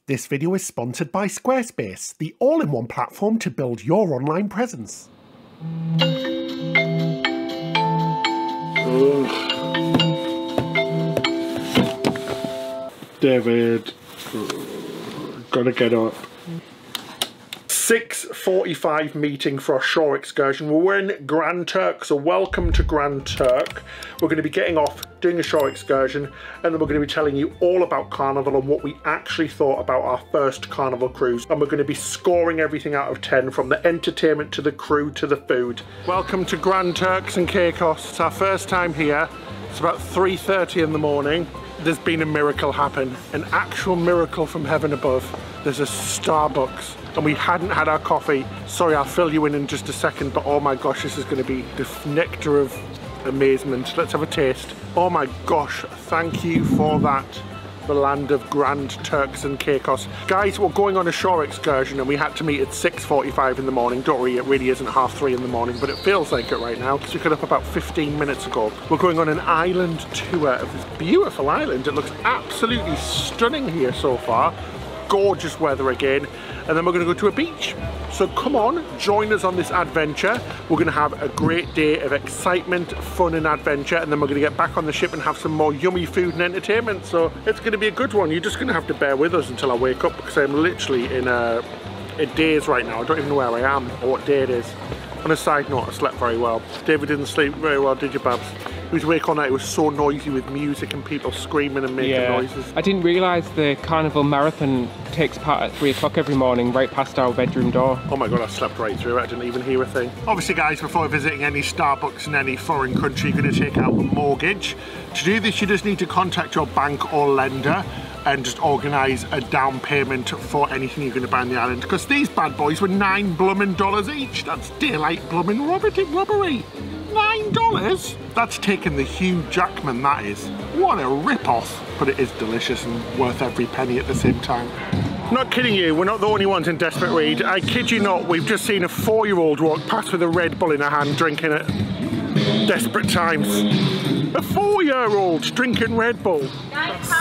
This video is sponsored by Squarespace, the all-in-one platform to build your online presence. David, gotta get up. 6:45 meeting for our shore excursion. We're in Grand Turk, so welcome to Grand Turk. We're going to be getting off, doing a shore excursion, and then we're going to be telling you all about Carnival and what we actually thought about our first Carnival cruise. And we're going to be scoring everything out of 10, from the entertainment to the crew to the food. Welcome to Grand Turks and Caicos. It's our first time here. It's about 3:30 in the morning. There's been a miracle happen, an actual miracle from heaven above. There's a Starbucks and we hadn't had our coffee. Sorry, I'll fill you in just a second, but oh my gosh, this is going to be the nectar of amazement. Let's have a taste. Oh my gosh, thank you for that. The land of Grand Turks and Caicos. Guys, we're going on a shore excursion and we had to meet at 6:45 in the morning. Don't worry, it really isn't 3:30 in the morning, but it feels like it right now because we got up about 15 minutes ago. We're going on an island tour of this beautiful island. It looks absolutely stunning here so far. Gorgeous weather again. And then we're going to go to a beach. So come on, join us on this adventure. We're going to have a great day of excitement, fun and adventure, and then we're going to get back on the ship and have some more yummy food and entertainment. So it's going to be a good one. You're just going to have to bear with us until I wake up, because I'm literally in a daze right now. I don't even know where I am or what day it is. On a side note, I slept very well. David didn't sleep very well, did you, Babs? He was awake all night. It was so noisy with music and people screaming and making noises. I didn't realise the Carnival Marathon takes part at 3 o'clock every morning, right past our bedroom door. Oh my god, I slept right through it. I didn't even hear a thing. Obviously, guys, before visiting any Starbucks in any foreign country, you're going to take out a mortgage. To do this, you just need to contact your bank or lender and just organise a down payment for anything you're going to buy on the island. Because these bad boys were $9 bloomin' each. That's daylight bloomin' robbery. $9? That's taking the Hugh Jackman, that is. What a rip-off. But it is delicious and worth every penny at the same time. Not kidding you, we're not the only ones in desperate need. I kid you not, we've just seen a 4-year-old walk past with a Red Bull in her hand, drinking it. Desperate times. A 4-year-old drinking Red Bull.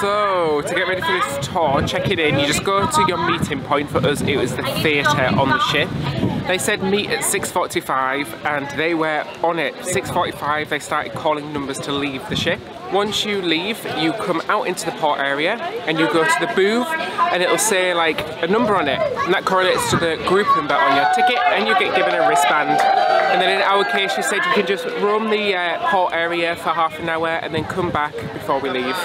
So, to get ready for this tour, check it in. You just go to your meeting point. For us, it was the theatre on the ship. They said meet at 6:45 and they were on it. 6:45 they started calling numbers to leave the ship. Once you leave, you come out into the port area and you go to the booth and it'll say like a number on it, and that correlates to the group number on your ticket, and you get given a wristband. And then in our case, you said you can just roam the port area for half an hour and then come back before we leave.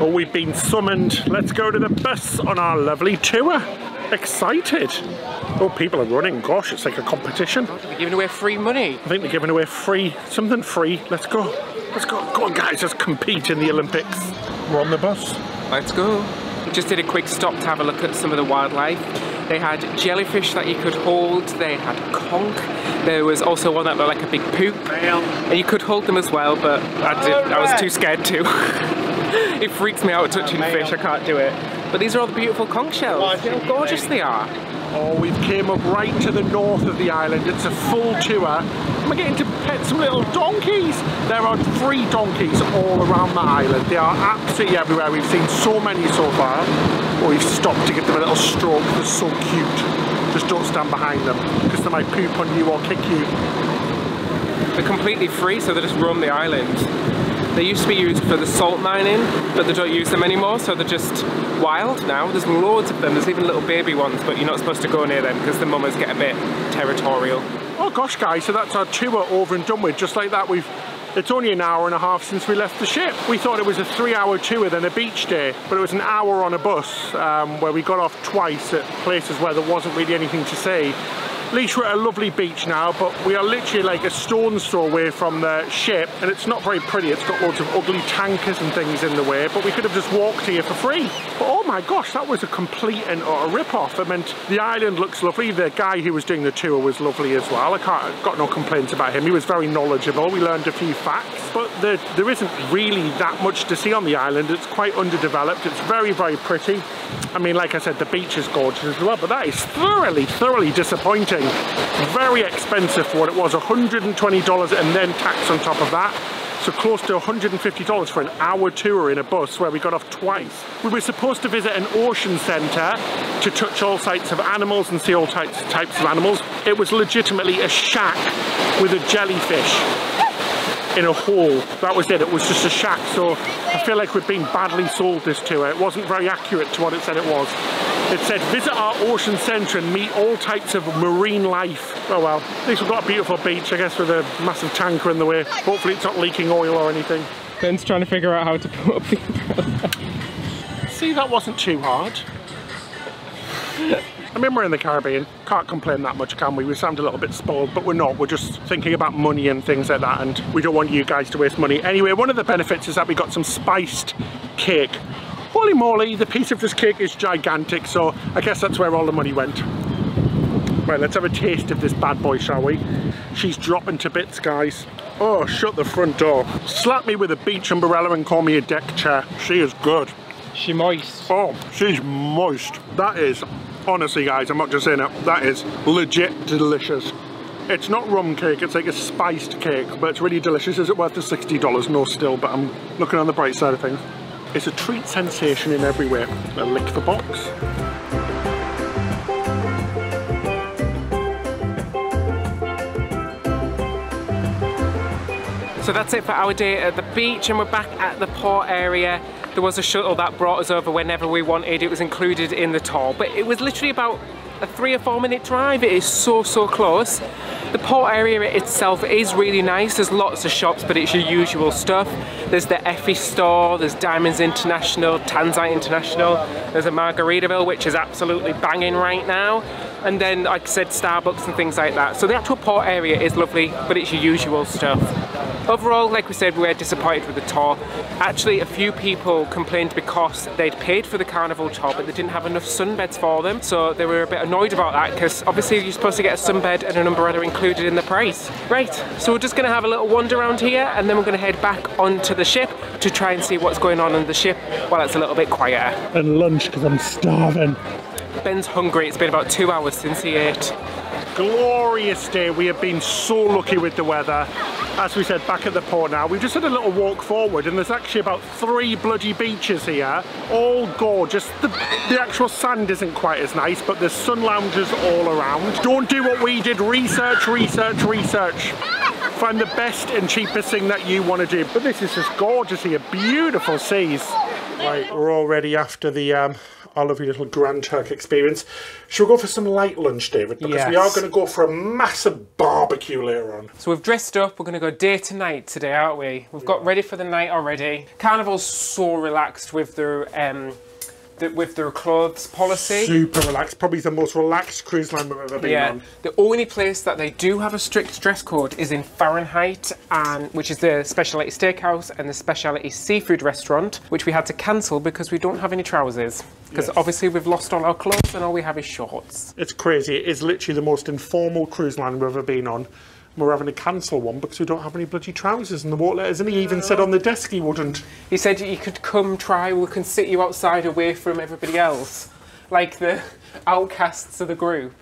Well, we've been summoned. Let's go to the bus on our lovely tour. Excited. Oh, people are running. Gosh, it's like a competition. They're giving away free money. I think they're giving away something free. Let's go. Let's go. Go on, guys. Let's compete in the Olympics. We're on the bus. Let's go. We just did a quick stop to have a look at some of the wildlife. They had jellyfish that you could hold. They had conch. There was also one that looked like a big poop. And you could hold them as well, but I was too scared to. It freaks me out touching fish. I can't do it. But these are all the beautiful conch shells. You know how gorgeous they are. Oh, we've came up right to the north of the island. It's a full tour. And we're getting to pet some little donkeys. There are 3 donkeys all around the island. They are absolutely everywhere. We've seen so many so far. Oh, we've stopped to give them a little stroke. They're so cute. Just don't stand behind them, because they might poop on you or kick you. They're completely free, so they just roam the island. They used to be used for the salt mining, but they don't use them anymore, so they're just wild now. There's loads of them. There's even little baby ones, but you're not supposed to go near them because the mamas get a bit territorial. Oh gosh, guys, so that's our tour over and done with. Just like that, it's only an hour and a half since we left the ship. We thought it was a 3-hour tour, then a beach day, but it was an hour on a bus where we got off twice at places where there wasn't really anything to see. At least we're at a lovely beach now, but we are literally like a stone's throw away from the ship, and it's not very pretty. It's got loads of ugly tankers and things in the way, but we could have just walked here for free. But oh my gosh, that was a complete and utter rip-off. I meant, the island looks lovely. The guy who was doing the tour was lovely as well. I've got no complaints about him. He was very knowledgeable. We learned a few facts, but there isn't really that much to see on the island. It's quite underdeveloped. It's very, very pretty. I mean, like I said, the beach is gorgeous as well, but that is thoroughly disappointing. Very expensive for what it was, $120 and then tax on top of that. So close to $150 for an hour tour in a bus where we got off twice. We were supposed to visit an ocean centre to touch all sights of animals and see all types of animals. It was legitimately a shack with a jellyfish in a hole. That was it. It was just a shack. So I feel like we've been badly sold this tour. It wasn't very accurate to what it said it was. It said, visit our ocean centre and meet all types of marine life. Oh well, at least we've got a beautiful beach, I guess, with a massive tanker in the way. Hopefully it's not leaking oil or anything. Ben's trying to figure out how to put up the umbrella. See, that wasn't too hard. I mean, we're in the Caribbean. Can't complain that much, can we? We sound a little bit spoiled, but we're not. We're just thinking about money and things like that, and we don't want you guys to waste money. Anyway, one of the benefits is that we got some spiced cake. Holy moly, the piece of this cake is gigantic, so I guess that's where all the money went. Right, let's have a taste of this bad boy, shall we? She's dropping to bits, guys. Oh, shut the front door. Slap me with a beach umbrella and call me a deck chair. She is good. She moist. Oh, she's moist. That is, honestly guys, I'm not just saying it, that is legit delicious. It's not rum cake, it's like a spiced cake, but it's really delicious. Is it worth the $60? No, still, but I'm looking on the bright side of things. It's a treat sensation in every way. I'll lick the box. So that's it for our day at the beach, and we're back at the port area. There was a shuttle that brought us over whenever we wanted. It was included in the tour, but it was literally about a 3 or 4 minute drive. It is so close. The port area itself is really nice. There's lots of shops, but it's your usual stuff. There's the Effie store, there's Diamonds International, Tanzite International, there's a Margaritaville, which is absolutely banging right now. And then, like I said, Starbucks and things like that. So the actual port area is lovely, but it's your usual stuff. Overall, like we said, we were disappointed with the tour. Actually, a few people complained because they'd paid for the Carnival tour, but they didn't have enough sunbeds for them. So they were a bit annoyed about that, because obviously you're supposed to get a sunbed and an umbrella included in the price. Right, so we're just gonna have a little wander around here, and then we're gonna head back onto the ship to try and see what's going on the ship while it's a little bit quieter. And lunch, because I'm starving. Ben's hungry. It's been about 2 hours since he ate. Glorious day. We have been so lucky with the weather. As we said, back at the port now. We've just had a little walk forward, and there's actually about 3 bloody beaches here, all gorgeous. The actual sand isn't quite as nice, but there's sun lounges all around. Don't do what we did. Research. Find the best and cheapest thing that you want to do. But this is just gorgeous here. Beautiful seas. Right, we're already after the our lovely little Grand Turk experience. Should we go for some light lunch, David? Because we are going to go for a massive barbecue later on. So we've dressed up. We're going to go day to night today, aren't we? We've got ready for the night already. Carnival's so relaxed with their clothes policy. Super relaxed. Probably the most relaxed cruise line we've ever been on. The only place that they do have a strict dress code is in Fahrenheit, which is the speciality steakhouse and the speciality seafood restaurant, which we had to cancel because we don't have any trousers. Because obviously we've lost all our clothes and all we have is shorts. It's crazy. It is literally the most informal cruise line we've ever been on. We're having to cancel one because we don't have any bloody trousers in the water letters, and he even said on the desk he wouldn't. He said you could come try, we can sit you outside away from everybody else, like the outcasts of the group.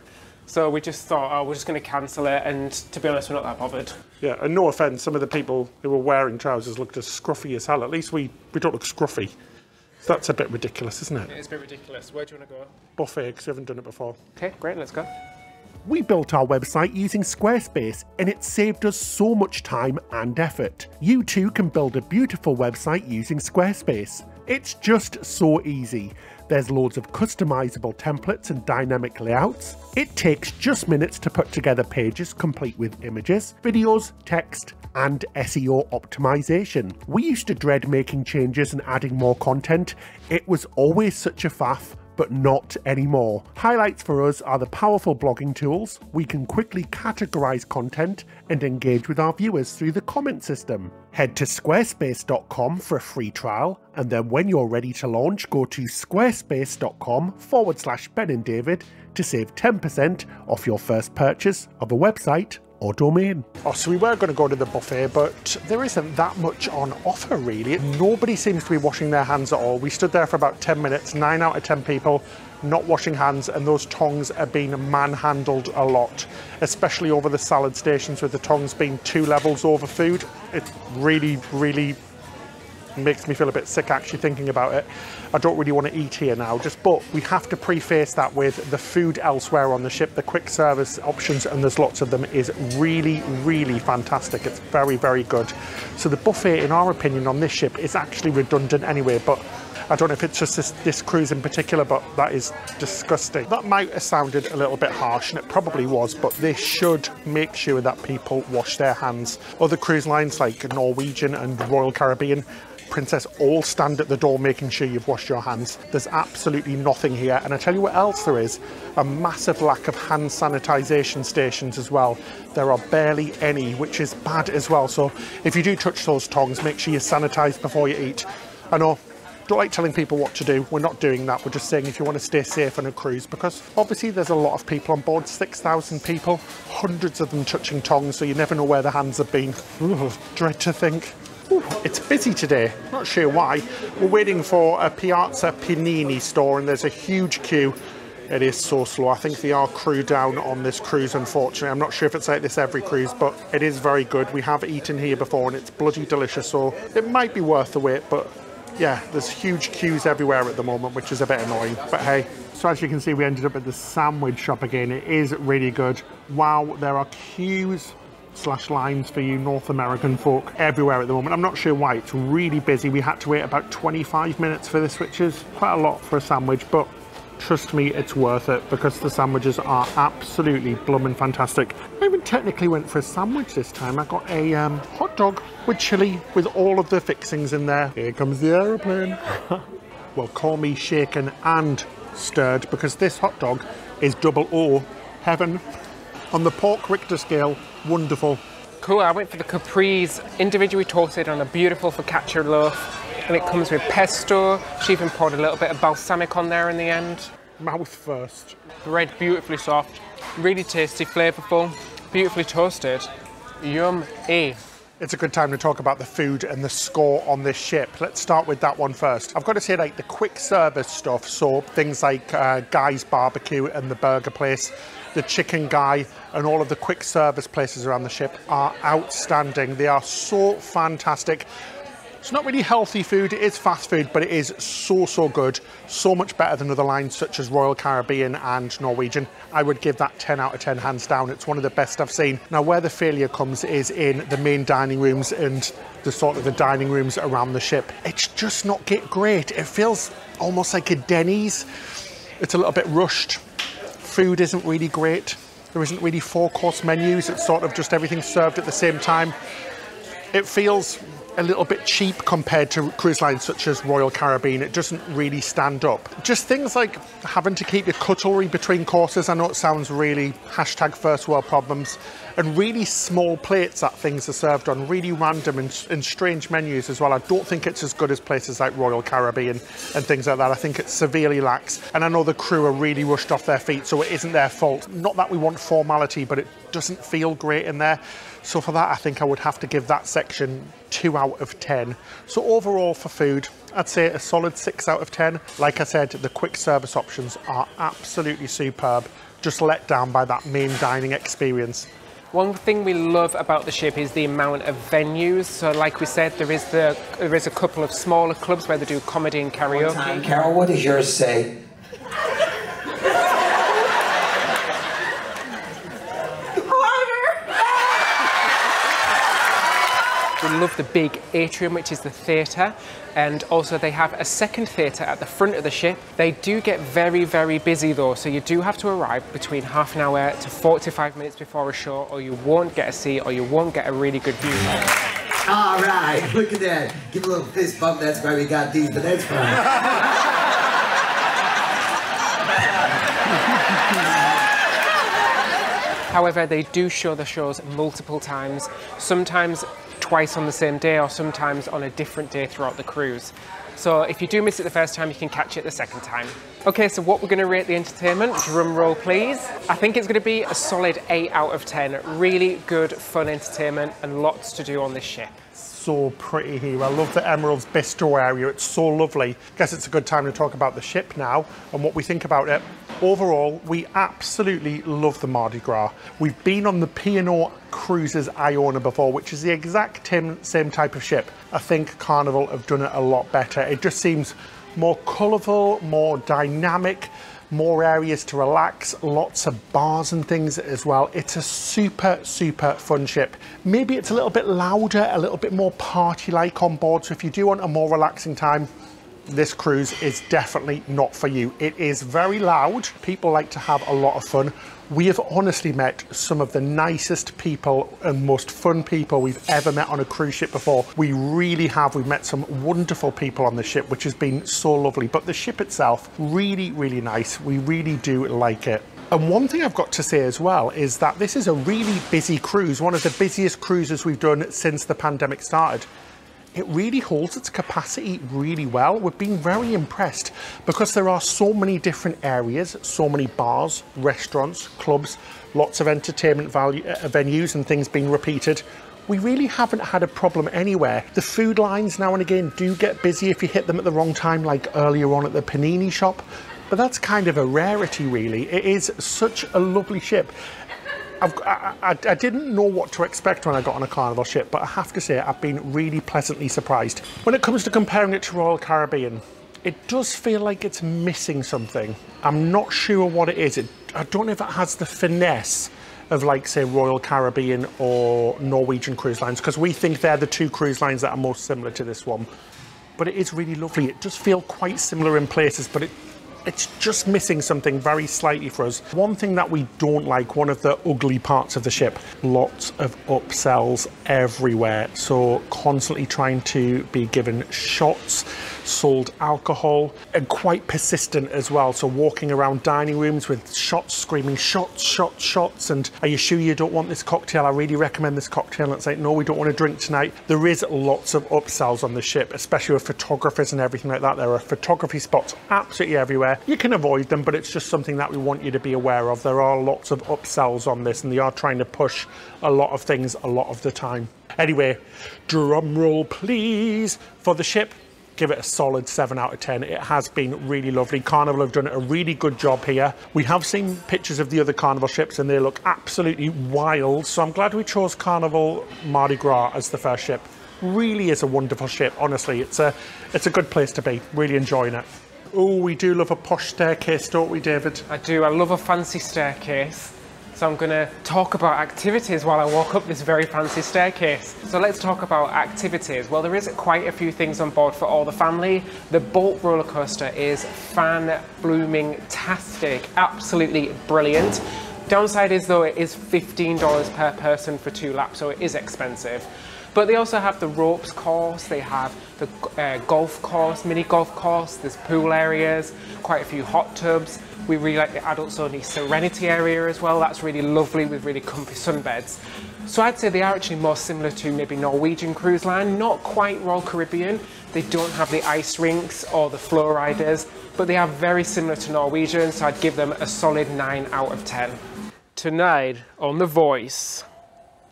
So we just thought, oh, we're just going to cancel it, and to be honest, we're not that bothered. Yeah, and no offence, some of the people who were wearing trousers looked as scruffy as hell. At least we don't look scruffy. So that's a bit ridiculous, isn't it? It is a bit ridiculous. Where do you want to go? Buffet, because we haven't done it before. Okay, great, let's go. We built our website using Squarespace, and it saved us so much time and effort. You too can build a beautiful website using Squarespace. It's just so easy. There's loads of customizable templates and dynamic layouts. It takes just minutes to put together pages complete with images, videos, text, and SEO optimization. We used to dread making changes and adding more content. It was always such a faff, but not anymore. Highlights for us are the powerful blogging tools. We can quickly categorize content and engage with our viewers through the comment system. Head to squarespace.com for a free trial, and then when you're ready to launch, go to squarespace.com/Ben and David to save 10% off your first purchase of a website or domain. Oh, so we were going to go to the buffet, but there isn't that much on offer really. Nobody seems to be washing their hands at all. We stood there for about 10 minutes, 9 out of 10 people not washing hands, and those tongs are being manhandled a lot, especially over the salad stations with the tongs being 2 levels over food. It really, really makes me feel a bit sick actually thinking about it. I don't really want to eat here now, but we have to preface that with the food elsewhere on the ship, the quick service options, and there's lots of them, is really, really fantastic. It's very, very good. So the buffet, in our opinion, on this ship is actually redundant anyway, but I don't know if it's just this cruise in particular, but that is disgusting. That might have sounded a little bit harsh, and it probably was, but they should make sure that people wash their hands. Other cruise lines like Norwegian and Royal Caribbean, Princess, all stand at the door making sure you've washed your hands. There's absolutely nothing here, and I tell you what else there is, a massive lack of hand sanitisation stations as well. There are barely any, which is bad as well. So if you do touch those tongs, make sure you sanitise before you eat. I know, don't like telling people what to do. We're not doing that. We're just saying if you want to stay safe on a cruise, because obviously there's a lot of people on board, 6,000 people, hundreds of them touching tongs, so you never know where the hands have been. Ooh, dread to think. Ooh, it's busy today, not sure why. We're waiting for a Piazza Panini store and there's a huge queue. It is so slow. I think they are crewed down on this cruise, unfortunately. I'm not sure if it's like this every cruise, but it is very good. We have eaten here before and it's bloody delicious, so it might be worth the wait, but yeah, there's huge queues everywhere at the moment, which is a bit annoying, but hey. So as you can see, we ended up at the sandwich shop again. It is really good. Wow, there are queues / lines for you North American folk everywhere at the moment. I'm not sure why. It's really busy. We had to wait about 25 minutes for this, which is quite a lot for a sandwich, but trust me, it's worth it because the sandwiches are absolutely blooming fantastic. I even technically went for a sandwich this time. I got a hot dog with chili with all of the fixings in there. Here comes the aeroplane. Well, call me shaken and stirred because this hot dog is double O heaven. On the pork Richter scale, wonderful. Cool, I went for the Capri's, individually toasted on a beautiful focaccia loaf, and it comes with pesto. She even poured a little bit of balsamic on there in the end. Mouth first. Bread beautifully soft, really tasty, flavourful, beautifully toasted. Yum-y. It's a good time to talk about the food and the score on this ship. Let's start with that one first. I've got to say, like, the quick service stuff, so things like Guy's Barbecue and the burger place, the Chicken Guy, and all of the quick service places around the ship are outstanding. They are so fantastic. It's not really healthy food, it is fast food, but it is so, so good. So much better than other lines such as Royal Caribbean and Norwegian. I would give that 10 out of 10 hands down. It's one of the best I've seen. Now, where the failure comes is in the main dining rooms and the sort of the dining rooms around the ship. It's just not great. It feels almost like a Denny's. It's a little bit rushed. Food isn't really great. There isn't really 4-course menus. It's sort of just everything served at the same time. It feels a little bit cheap compared to cruise lines such as Royal Caribbean. It doesn't really stand up. Just things like having to keep your cutlery between courses. I know it sounds really #first world problems. And really small plates that things are served on, really random and strange menus as well. I don't think it's as good as places like Royal Caribbean and things like that. I think it severely lacks. And I know the crew are really rushed off their feet, so it isn't their fault. Not that we want formality, but it doesn't feel great in there. So for that, I think I would have to give that section 2 out of 10. So overall for food, I'd say a solid 6 out of 10. Like I said, the quick service options are absolutely superb. Just let down by that main dining experience. One thing we love about the ship is the amount of venues. So like we said, there is a couple of smaller clubs where they do comedy and karaoke. Time, Carol, what does yours say? We love the big atrium, which is the theatre, and also they have a second theatre at the front of the ship. They do get very, very busy though, so you do have to arrive between half an hour to 45 minutes before a show, or you won't get a seat, or you won't get a really good view. All right, look at that. Give a little fist bump, that's why we got these, but that's fine. However, they do show the shows multiple times, sometimes twice on the same day or sometimes on a different day throughout the cruise. So if you do miss it the first time, you can catch it the second time. Okay, so what we're going to rate the entertainment, drum roll please. I think it's going to be a solid 8 out of 10. Really good, fun entertainment and lots to do on this ship. so pretty here. I love the Emerald's Bistro area. It's so lovely. Guess it's a good time to talk about the ship now and what we think about it. Overall, we absolutely love the Mardi Gras. We've been on the P&O Cruises Iona before, which is the exact same type of ship. I think Carnival have done it a lot better. It just seems more colourful, more dynamic, more areas to relax, lots of bars and things as well. It's a super, super fun ship. Maybe it's a little bit louder, a little bit more party-like on board, so if you do want a more relaxing time, this cruise is definitely not for you. It is very loud. People like to have a lot of fun. We have honestly met some of the nicest people and most fun people we've ever met on a cruise ship before. We really have. We've met some wonderful people on the ship, which has been so lovely. But the ship itself, really, really nice. We really do like it. And one thing I've got to say as well is that this is a really busy cruise, one of the busiest cruises we've done since the pandemic started. It really holds its capacity really well. We've been very impressed because there are so many different areas, so many bars, restaurants, clubs, lots of entertainment venues and things being repeated. We really haven't had a problem anywhere. The food lines now and again do get busy if you hit them at the wrong time, like earlier on at the panini shop, but that's kind of a rarity really. It is such a lovely ship. I didn't know what to expect when I got on a Carnival ship, but I have to say I've been really pleasantly surprised. When it comes to comparing it to Royal Caribbean, it does feel like it's missing something. I'm not sure what it is. I don't know if it has the finesse of, like, say, Royal Caribbean or Norwegian Cruise Lines, because we think they're the two cruise lines that are most similar to this one. But it is really lovely. It does feel quite similar in places, but it's just missing something very slightly for us. One thing that we don't like, one of the ugly parts of the ship, lots of upsells everywhere. So constantly trying to be given shots, sold alcohol, and quite persistent as well. So walking around dining rooms with shots, screaming shots, shots, shots, and are you sure you don't want this cocktail? I really recommend this cocktail. And it's like, no, we don't want to drink tonight. There is lots of upsells on the ship, especially with photographers and everything like that. There are photography spots absolutely everywhere. You can avoid them, but it's just something that we want you to be aware of. There are lots of upsells on this, and they are trying to push a lot of things a lot of the time. Anyway, drum roll please for the ship. Give it a solid 7 out of 10. It has been really lovely. Carnival have done a really good job here. We have seen pictures of the other Carnival ships and they look absolutely wild. So I'm glad we chose Carnival Mardi Gras as the first ship. Really is a wonderful ship, honestly. It's a good place to be. Really enjoying it. Oh, we do love a posh staircase, don't we, David? I do. I love a fancy staircase. So I'm going to talk about activities while I walk up this very fancy staircase. So let's talk about activities. Well, there is quite a few things on board for all the family. The Bolt roller coaster is fan-blooming-tastic, absolutely brilliant. Downside is, though, it is $15 per person for 2 laps, so it is expensive. But they also have the ropes course, they have the golf course, mini golf course, there's pool areas, quite a few hot tubs. We really like the adults only Serenity area as well. That's really lovely with really comfy sunbeds. So I'd say they are actually more similar to maybe Norwegian Cruise Line, not quite Royal Caribbean. They don't have the ice rinks or the flow riders, but they are very similar to Norwegian, so I'd give them a solid 9 out of 10. Tonight on The Voice.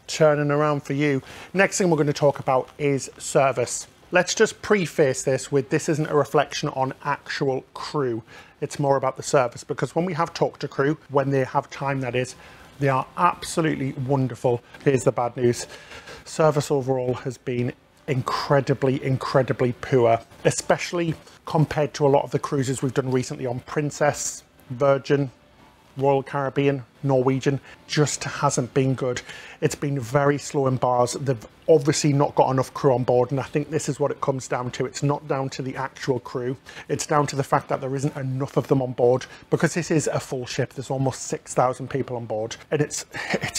Turning around for you. Next thing we're going to talk about is service. Let's just preface this with this isn't a reflection on actual crew. It's more about the service, because when we have talked to crew, when they have time that is, they are absolutely wonderful. Here's the bad news. Service overall has been incredibly, incredibly poor, especially compared to a lot of the cruises we've done recently on Princess, Virgin, Royal Caribbean, Norwegian. Just hasn't been good. It's been very slow in bars. They've obviously not got enough crew on board, and I think this is what it comes down to. It's not down to the actual crew. It's down to the fact that there isn't enough of them on board, because this is a full ship. There's almost 6,000 people on board, and it's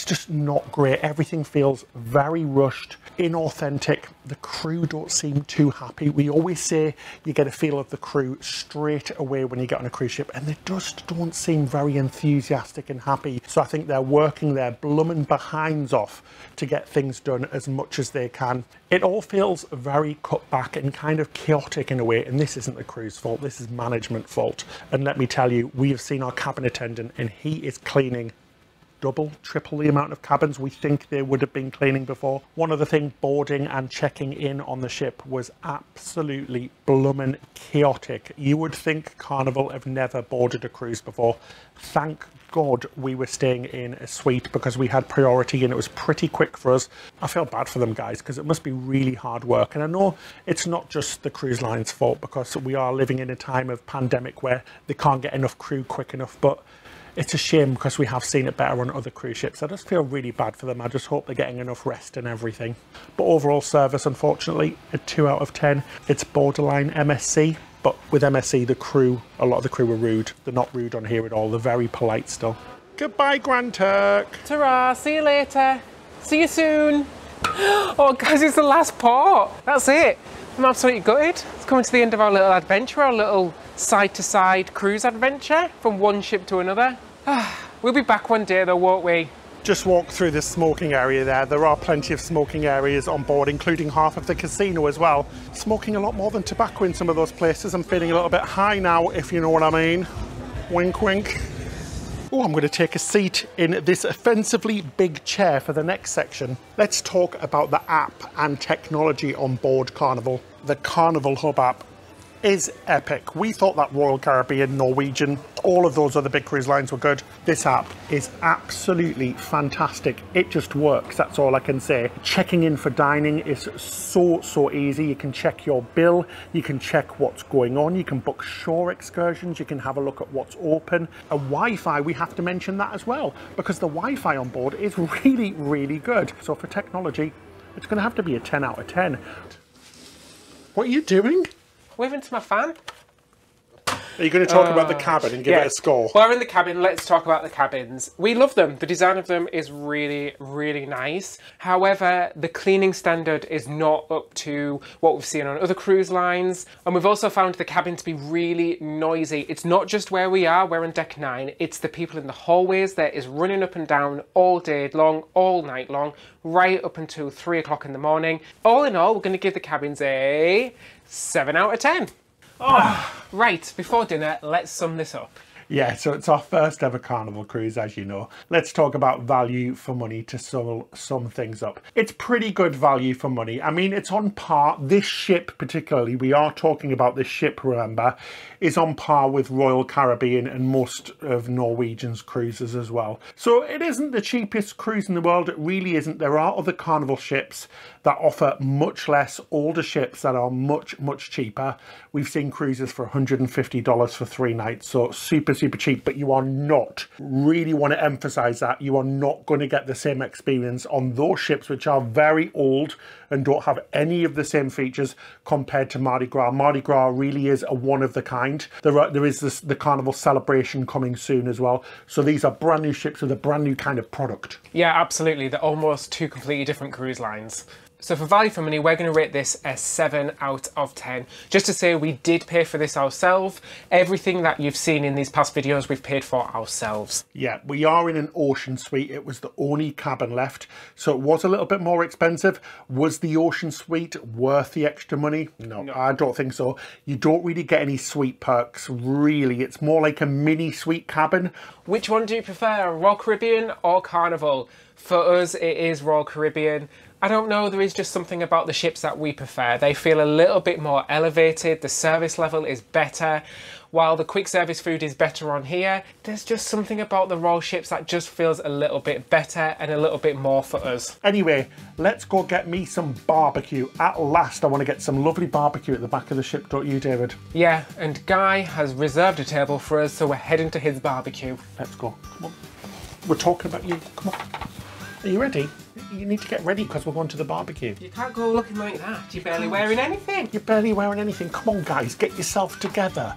just not great. Everything feels very rushed, inauthentic. The crew don't seem too happy. We always say you get a feel of the crew straight away when you get on a cruise ship, and they just don't seem very enthusiastic and happy. So I think they're working their blooming behinds off to get things done as much as they can. It all feels very cut back and kind of chaotic in a way, and this isn't the crew's fault, this is management fault. And let me tell you, we have seen our cabin attendant and he is cleaning double, triple the amount of cabins we think they would have been cleaning before. One other thing, boarding and checking in on the ship was absolutely bloomin' chaotic. You would think Carnival have never boarded a cruise before. Thank God we were staying in a suite because we had priority and it was pretty quick for us. I feel bad for them guys because it must be really hard work, and I know it's not just the cruise line's fault because we are living in a time of pandemic where they can't get enough crew quick enough, but it's a shame because we have seen it better on other cruise ships. I just feel really bad for them. I just hope they're getting enough rest and everything. But overall service, unfortunately, a 2 out of 10. It's borderline MSC. But with MSC, the crew, a lot of the crew were rude. They're not rude on here at all. They're very polite still. Goodbye, Grand Turk. Ta-ra, see you later. See you soon. Oh, guys, it's the last port. That's it. I'm absolutely gutted. It's coming to the end of our little adventure, our little side-to-side cruise adventure from one ship to another. We'll be back one day though, won't we? Just walk through the smoking area there. There are plenty of smoking areas on board, including half of the casino as well. Smoking a lot more than tobacco in some of those places. I'm feeling a little bit high now, if you know what I mean. Wink, wink. Oh, I'm going to take a seat in this offensively big chair for the next section. Let's talk about the app and technology on board Carnival. The Carnival Hub app is epic. We thought that Royal Caribbean, Norwegian, all of those other big cruise lines were good. This app is absolutely fantastic. It just works, that's all I can say. Checking in for dining is so easy. You can check your bill, you can check what's going on, you can book shore excursions, you can have a look at what's open. A Wi-Fi, we have to mention that as well, because the Wi-Fi on board is really good. So for technology, it's going to have to be a 10 out of 10. What are you doing? Waving to my fan. Are you going to talk about the cabin and give it a score? While we're in the cabin, let's talk about the cabins. We love them. The design of them is really nice. However, the cleaning standard is not up to what we've seen on other cruise lines. And we've also found the cabin to be really noisy. It's not just where we are, we're on deck 9. It's the people in the hallways that is running up and down all day long, all night long, right up until 3 o'clock in the morning. All in all, we're going to give the cabins a 7 out of 10. Oh, right, before dinner, let's sum this up. Yeah, so it's our first ever Carnival cruise, as you know. Let's talk about value for money to sum things up. It's pretty good value for money. I mean, it's on par. This ship particularly, we are talking about this ship, remember, is on par with Royal Caribbean and most of Norwegian's cruises as well. So it isn't the cheapest cruise in the world. It really isn't. There are other Carnival ships that offer much less, older ships that are much cheaper. We've seen cruises for $150 for 3 nights, so super cheap, but you are not, really want to emphasize that, you are not going to get the same experience on those ships which are very old and don't have any of the same features compared to Mardi Gras. Mardi Gras really is a one of the kind. There is the Carnival Celebration coming soon as well, so these are brand new ships with a brand new kind of product. Yeah, absolutely. They're almost 2 completely different cruise lines. So for value for money, we're going to rate this a 7 out of 10. Just to say, we did pay for this ourselves. Everything that you've seen in these past videos, we've paid for ourselves. Yeah, we are in an ocean suite. It was the only cabin left, so it was a little bit more expensive. Was the ocean suite worth the extra money? No, I don't think so. You don't really get any suite perks, really. It's more like a mini suite cabin. Which one do you prefer, Royal Caribbean or Carnival? For us, it is Royal Caribbean. I don't know, there is just something about the ships that we prefer. They feel a little bit more elevated, the service level is better. While the quick service food is better on here, there's just something about the Royal ships that just feels a little bit better and a little bit more for us. Anyway, let's go get me some barbecue. At last, I want to get some lovely barbecue at the back of the ship, don't you, David? Yeah, and Guy has reserved a table for us, so we're heading to his barbecue. Let's go, come on. We're talking about you, come on. Are you ready? You need to get ready because we're going to the barbecue. You can't go looking like that. You're barely wearing anything. You're barely wearing anything. Come on, guys, get yourself together.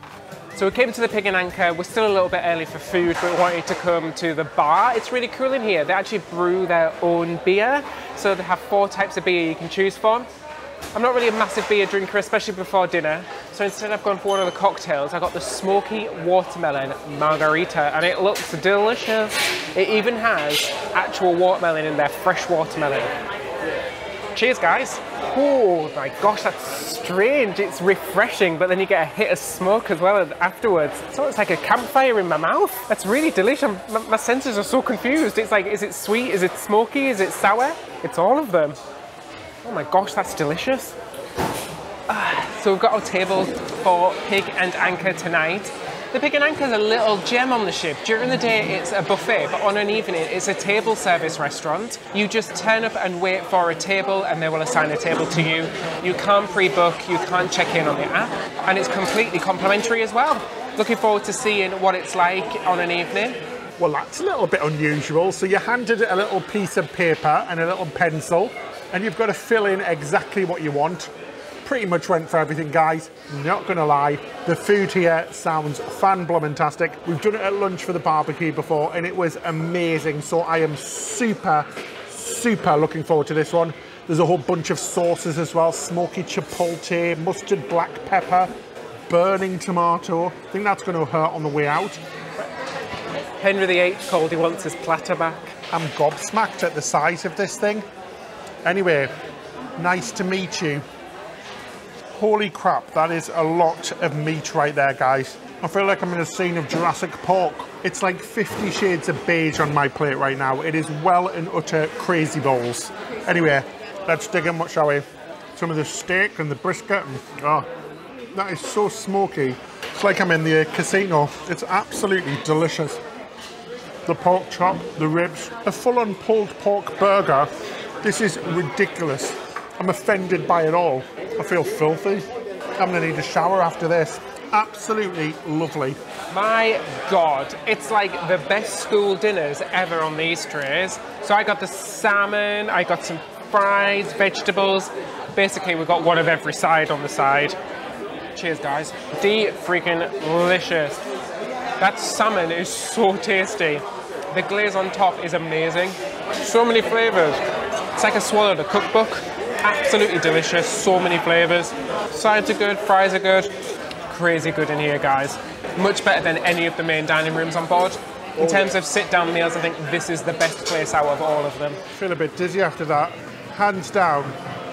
So we came to the Pig and Anchor. We're still a little bit early for food, but we wanted to come to the bar. It's really cool in here. They actually brew their own beer. So they have 4 types of beer you can choose from. I'm not really a massive beer drinker, especially before dinner. So instead I've gone for one of the cocktails. I got the smoky watermelon margarita, and it looks delicious. It even has actual watermelon in there, fresh watermelon. Cheers, guys. Oh my gosh, that's strange. It's refreshing, but then you get a hit of smoke as well afterwards. So it's like a campfire in my mouth. That's really delicious. My senses are so confused. It's like, is it sweet? Is it smoky? Is it sour? It's all of them. Oh my gosh, that's delicious. So we've got our table for Pig and Anchor tonight. The Pig and Anchor is a little gem on the ship. During the day it's a buffet, but on an evening it's a table service restaurant. You just turn up and wait for a table and they will assign a table to you. You can't pre-book, you can't check in on the app, and it's completely complimentary as well. Looking forward to seeing what it's like on an evening. Well, that's a little bit unusual. So you're handed a little piece of paper and a little pencil, and you've got to fill in exactly what you want. Pretty much went for everything, guys. Not gonna lie, the food here sounds fan-blummentastic. We've done it at lunch for the barbecue before and it was amazing. So I am super looking forward to this one. There's a whole bunch of sauces as well. Smoky chipotle, mustard black pepper, burning tomato. I think that's gonna hurt on the way out. Henry VIII called he wants his platter back. I'm gobsmacked at the size of this thing. Anyway, nice to meet you. Holy crap, that is a lot of meat right there, guys. I feel like I'm in a scene of Jurassic Park. It's like 50 shades of beige on my plate right now. It is well and utter crazy balls. Anyway, let's dig in, what shall we? Some of the steak and the brisket. And, oh, that is so smoky. It's like I'm in the casino. It's absolutely delicious. The pork chop, the ribs, a full-on pulled pork burger. This is ridiculous. I'm offended by it all. I feel filthy. I'm gonna need a shower after this. Absolutely lovely. My God, it's like the best school dinners ever on these trays. So I got the salmon, I got some fries, vegetables. Basically, we've got one of every side on the side. Cheers, guys. Freaking-licious. That salmon is so tasty. The glaze on top is amazing. So many flavors. It's like I swallowed a cookbook. Absolutely delicious, so many flavors. Sides are good, fries are good. Crazy good in here, guys. Much better than any of the main dining rooms on board. In terms of sit-down meals, I think this is the best place out of all of them. Feel a bit dizzy after that. Hands down,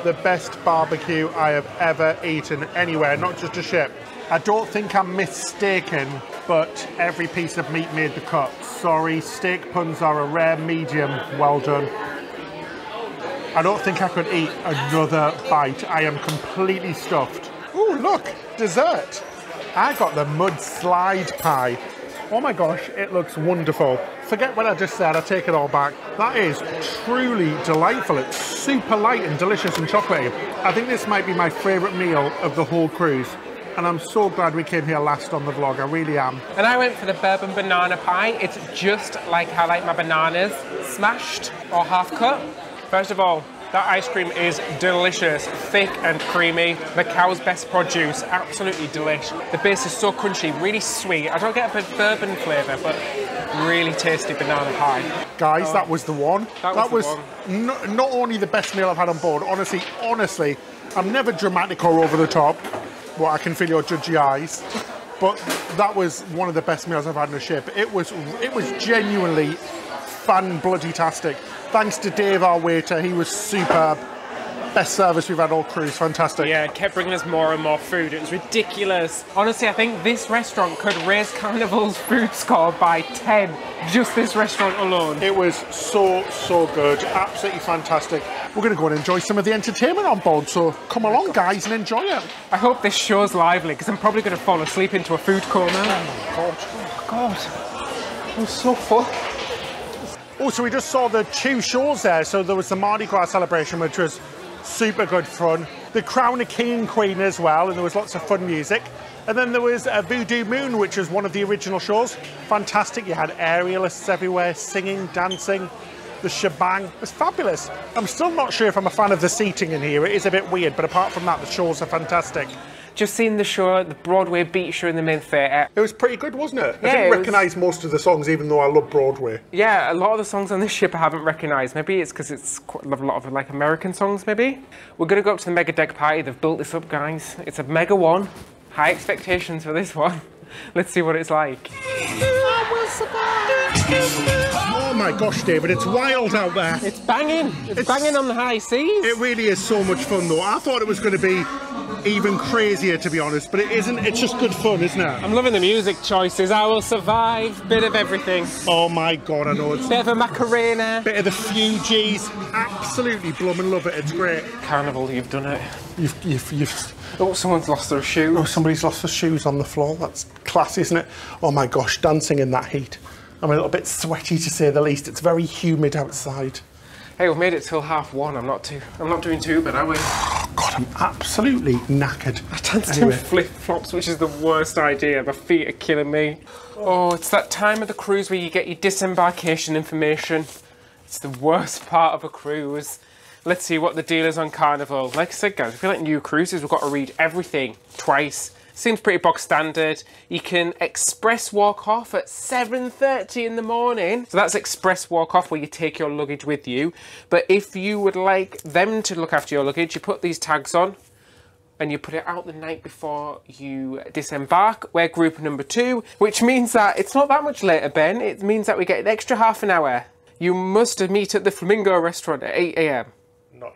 the best barbecue I have ever eaten anywhere, not just a ship. I don't think I'm mistaken, but every piece of meat made the cut. Sorry, steak puns are a rare medium. Well done. I don't think I could eat another bite. I am completely stuffed. Oh, look, dessert. I got the mud slide pie. Oh my gosh, it looks wonderful. Forget what I just said, I take it all back. That is truly delightful. It's super light and delicious and chocolatey. I think this might be my favourite meal of the whole cruise. And I'm so glad we came here last on the vlog, I really am. And I went for the bourbon banana pie. It's just like how I like my bananas, smashed or half cut. First of all, that ice cream is delicious, thick and creamy. The cow's best produce, absolutely delish. The base is so crunchy, really sweet. I don't get a bourbon flavour, but really tasty banana pie. Guys, that was the one. That was not only the best meal I've had on board, honestly, I'm never dramatic or over the top. Well, I can feel your judgy eyes. But that was one of the best meals I've had on a ship. It was genuinely fan-bloody-tastic. Thanks to Dave, our waiter, he was superb. Best service we've had all cruise, fantastic. Yeah, it kept bringing us more and more food. It was ridiculous. Honestly, I think this restaurant could raise Carnival's food score by 10. Just this restaurant alone. It was so good, absolutely fantastic. We're going to go and enjoy some of the entertainment on board, so come along, guys, and enjoy it. I hope this show's lively, because I'm probably going to fall asleep into a food corner. Oh my God. Oh God. I'm so full. Oh, so we just saw the 2 shows there. So there was the Mardi Gras celebration, which was super good fun. The Crown of King and Queen as well, and there was lots of fun music. And then there was a Voodoo Moon, which was one of the original shows. Fantastic. You had aerialists everywhere, singing, dancing, the shebang. It was fabulous. I'm still not sure if I'm a fan of the seating in here. It is a bit weird, but apart from that, the shows are fantastic. Just seen the show, the Broadway beat show in the main theatre. It was pretty good, wasn't it? Yeah, I didn't recognise most of the songs, even though I love Broadway. Yeah, a lot of the songs on this ship I haven't recognised. Maybe it's because it's quite a lot of like American songs, maybe. We're going to go up to the mega deck party. They've built this up, guys. It's a mega one. High expectations for this one. Let's see what it's like. Oh my my gosh, David, it's wild out there. It's banging. It's banging on the high seas. It really is so much fun though. I thought it was going to be even crazier, to be honest, but it isn't. It's just good fun, isn't it? I'm loving the music choices. I Will Survive, bit of everything. Oh my god, I know. It's bit of a Macarena. Bit of the Fugees. Absolutely blooming love it. It's great. Carnival, you've done it. You've Oh, someone's lost their shoe. Oh, somebody's lost their shoes on the floor. That's class, isn't it? Oh my gosh, dancing in that heat. I'm a little bit sweaty, to say the least. It's very humid outside. Hey, we've made it till 1:30. I'm not doing too bad, are we? God, I'm absolutely knackered. I danced in flip-flops, which is the worst idea. My feet are killing me. Oh, it's that time of the cruise where you get your disembarkation information. It's the worst part of a cruise. Let's see what the deal is on Carnival. Like I said, guys, I feel like new cruises, we've got to read everything twice. Seems pretty box standard. You can express walk off at 7:30 in the morning. So that's express walk off where you take your luggage with you. But if you would like them to look after your luggage, you put these tags on and you put it out the night before you disembark. We're group number 2, which means that it's not that much later, Ben. It means that we get an extra half an hour. You must meet at the Flamingo restaurant at 8 AM.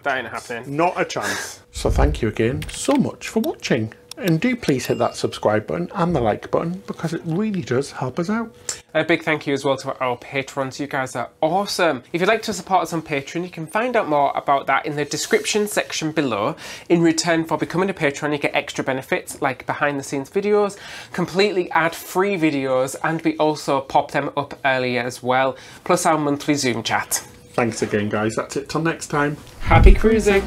That ain't happening. Not a chance. So thank you again so much for watching. And do please hit that subscribe button and the like button because it really does help us out. A big thank you as well to our patrons. You guys are awesome. If you'd like to support us on Patreon, you can find out more about that in the description section below. In return for becoming a patron, you get extra benefits like behind the scenes videos, completely ad-free videos, and we also pop them up early as well, plus our monthly Zoom chat. Thanks again, guys. That's it till next time. Happy cruising.